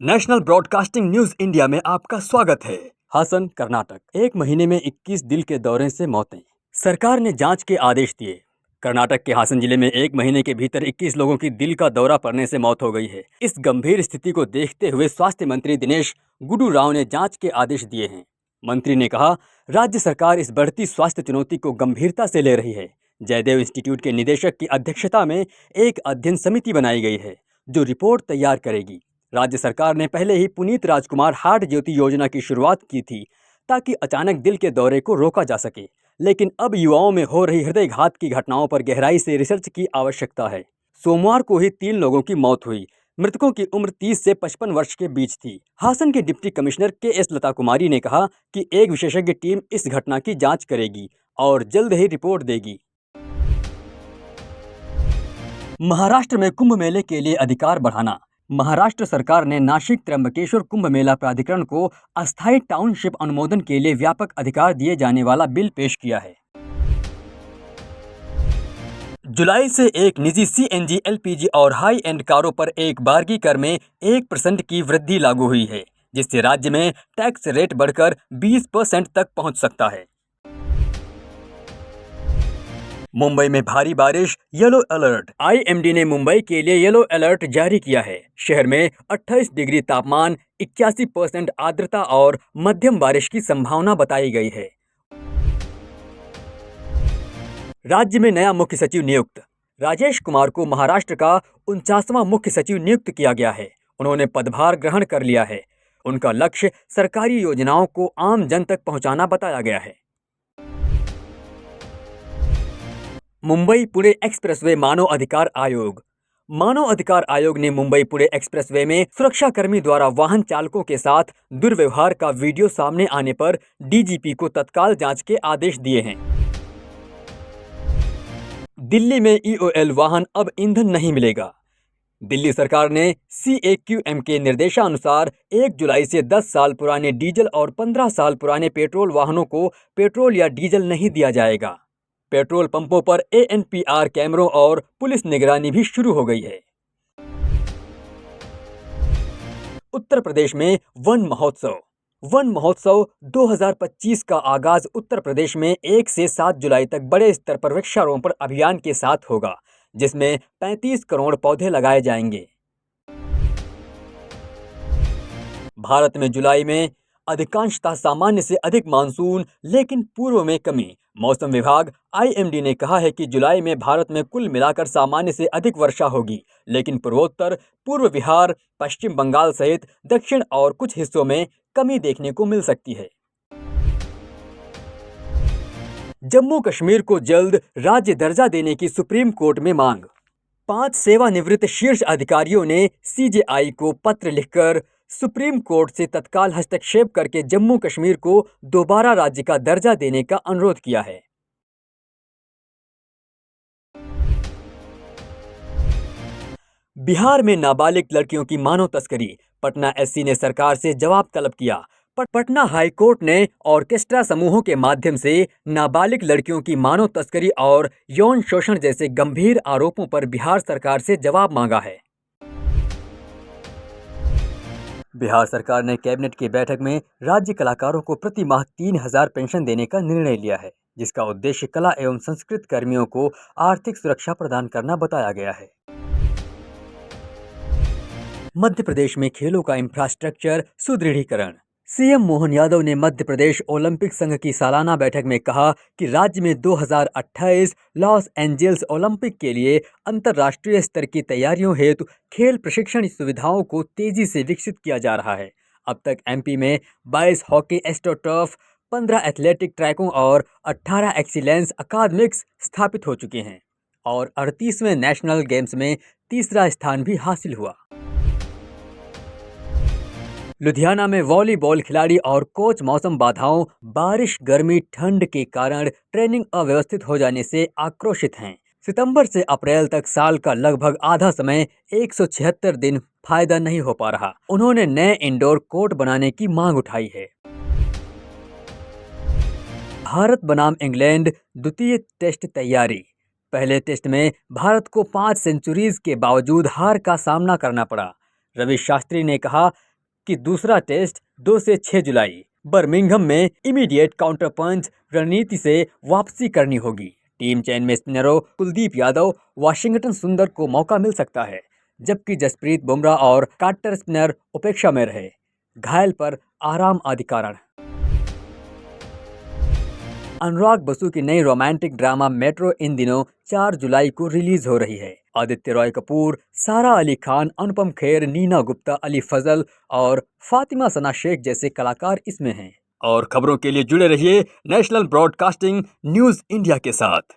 National broadcasting news India में आपका स्वागत है। हासन, कर्नाटक। एक महीने में 21 दिल के दौरे से मौतें। सरकार ने जांच के आदेश दिए। कर्नाटक के हासन जिले में एक महीने के भीतर 21 लोगों की दिल का दौरा पड़ने से मौत हो गई है। इस गंभीर स्थिति को देखते हुए स्वास्थ्य मंत्री दिनेश गुंडू राव ने जांच के आदेश दिए हैं। मंत्री ने कहा, राज्य सरकार इस बढ़ती स्वास्थ्य चुनौती को गंभीरता से ले रही है। जयदेव इंस्टीट्यूट के निदेशक की अध्यक्षता में एक अध्ययन समिति बनाई गई है जो रिपोर्ट तैयार करेगी। राज्य सरकार ने पहले ही पुनीत राजकुमार हार्ट ज्योति योजना की शुरुआत की थी ताकि अचानक दिल के दौरे को रोका जा सके, लेकिन अब युवाओं में हो रही हृदयघात की घटनाओं पर गहराई से रिसर्च की आवश्यकता है। सोमवार को ही 3 लोगों की मौत हुई। मृतकों की उम्र 30 से 55 वर्ष के बीच थी। हासन के डिप्टी कमिश्नर के.एस. लता कुमारी ने कहा कि एक विशेषज्ञ टीम इस घटना की जांच करेगी और जल्द ही रिपोर्ट देगी। महाराष्ट्र में कुंभ मेले के लिए अधिकार बढ़ाना। महाराष्ट्र सरकार ने नाशिक त्र्यंबकेश्वर कुंभ मेला प्राधिकरण को अस्थायी टाउनशिप अनुमोदन के लिए व्यापक अधिकार दिए जाने वाला बिल पेश किया है। जुलाई से एक निजी सीएनजी, एलपीजी और हाई एंड कारों पर एक बारगी कर में 1% की वृद्धि लागू हुई है, जिससे राज्य में टैक्स रेट बढ़कर 20% तक पहुंच सकता है। मुंबई में भारी बारिश, येलो अलर्ट। आईएमडी ने मुंबई के लिए येलो अलर्ट जारी किया है। शहर में 28 डिग्री तापमान, 81% आर्द्रता और मध्यम बारिश की संभावना बताई गई है। राज्य में नया मुख्य सचिव नियुक्त। राजेश कुमार को महाराष्ट्र का 49वां मुख्य सचिव नियुक्त किया गया है। उन्होंने पदभार ग्रहण कर लिया है। उनका लक्ष्य सरकारी योजनाओं को आम जन तक पहुंचाना बताया गया है। मुंबई पुणे एक्सप्रेसवे मानव अधिकार आयोग। मानव अधिकार आयोग ने मुंबई पुणे एक्सप्रेसवे में सुरक्षाकर्मी द्वारा वाहन चालकों के साथ दुर्व्यवहार का वीडियो सामने आने पर डीजीपी को तत्काल जांच के आदेश दिए हैं। दिल्ली में ईओएल वाहन अब ईंधन नहीं मिलेगा। दिल्ली सरकार ने CAQM के निर्देशानुसार 1 जुलाई से 10 साल पुराने डीजल और 15 साल पुराने पेट्रोल वाहनों को पेट्रोल या डीजल नहीं दिया जाएगा। पेट्रोल पंपों पर ANPR कैमरों और पुलिस निगरानी भी शुरू हो गई है। उत्तर प्रदेश में वन महोत्सव। वन महोत्सव 2025 का आगाज उत्तर प्रदेश में 1 से 7 जुलाई तक बड़े स्तर पर वृक्षारोपण अभियान के साथ होगा, जिसमें 35 करोड़ पौधे लगाए जाएंगे। भारत में जुलाई में अधिकांशतः सामान्य से अधिक मानसून, लेकिन पूर्व में कमी। मौसम विभाग IMD ने कहा है कि जुलाई में भारत में कुल मिलाकर सामान्य से अधिक वर्षा होगी, लेकिन पूर्वोत्तर, पूर्व बिहार, पश्चिम बंगाल सहित दक्षिण और कुछ हिस्सों में कमी देखने को मिल सकती है। जम्मू कश्मीर को जल्द राज्य दर्जा देने की सुप्रीम कोर्ट में मांग। 5 सेवानिवृत्त शीर्ष अधिकारियों ने CJI को पत्र लिखकर सुप्रीम कोर्ट से तत्काल हस्तक्षेप करके जम्मू कश्मीर को दोबारा राज्य का दर्जा देने का अनुरोध किया है। बिहार में नाबालिग लड़कियों की मानव तस्करी। पटना SC ने सरकार से जवाब तलब किया। पटना हाई कोर्ट ने ऑर्केस्ट्रा समूहों के माध्यम से नाबालिग लड़कियों की मानव तस्करी और यौन शोषण जैसे गंभीर आरोपों पर बिहार सरकार से जवाब मांगा है। बिहार सरकार ने कैबिनेट की बैठक में राज्य कलाकारों को प्रति माह 3,000 पेंशन देने का निर्णय लिया है, जिसका उद्देश्य कला एवं संस्कृत कर्मियों को आर्थिक सुरक्षा प्रदान करना बताया गया है। मध्य प्रदेश में खेलों का इंफ्रास्ट्रक्चर सुदृढ़ीकरण। CM मोहन यादव ने मध्य प्रदेश ओलंपिक संघ की सालाना बैठक में कहा कि राज्य में 2028 लॉस एंजल्स ओलंपिक के लिए अंतर्राष्ट्रीय स्तर की तैयारियों हेतु खेल प्रशिक्षण सुविधाओं को तेजी से विकसित किया जा रहा है। अब तक MP में 22 हॉकी एस्ट्रोटर्फ, 15 एथलेटिक ट्रैकों और 18 एक्सीलेंस अकादमिक्स स्थापित हो चुके हैं और 38वें नेशनल गेम्स में तीसरा स्थान भी हासिल हुआ। लुधियाना में वॉलीबॉल खिलाड़ी और कोच मौसम बाधाओं, बारिश, गर्मी, ठंड के कारण ट्रेनिंग अव्यवस्थित हो जाने से आक्रोशित हैं। सितंबर से अप्रैल तक साल का लगभग आधा समय 176 दिन फायदा नहीं हो पा रहा। उन्होंने नए इंडोर कोर्ट बनाने की मांग उठाई है। भारत बनाम इंग्लैंड द्वितीय टेस्ट तैयारी। पहले टेस्ट में भारत को 5 सेंचुरीज के बावजूद हार का सामना करना पड़ा। रवि शास्त्री ने कहा जबकि दूसरा टेस्ट 2 से 6 जुलाई बर्मिंघम में इमीडिएट काउंटर पंच रणनीति से वापसी करनी होगी। टीम चयन में स्पिनरों कुलदीप यादव, वाशिंगटन सुंदर को मौका मिल सकता है, जबकि जसप्रीत बुमराह और काटर स्पिनर उपेक्षा में रहे, घायल पर आराम आदि कारण। अनुराग बसु की नई रोमांटिक ड्रामा मेट्रो इन दिनों 4 जुलाई को रिलीज हो रही है। आदित्य रॉय कपूर, सारा अली खान, अनुपम खेर, नीना गुप्ता, अली फजल और फातिमा सना शेख जैसे कलाकार इसमें हैं। और खबरों के लिए जुड़े रहिए नेशनल ब्रॉडकास्टिंग न्यूज़ इंडिया के साथ।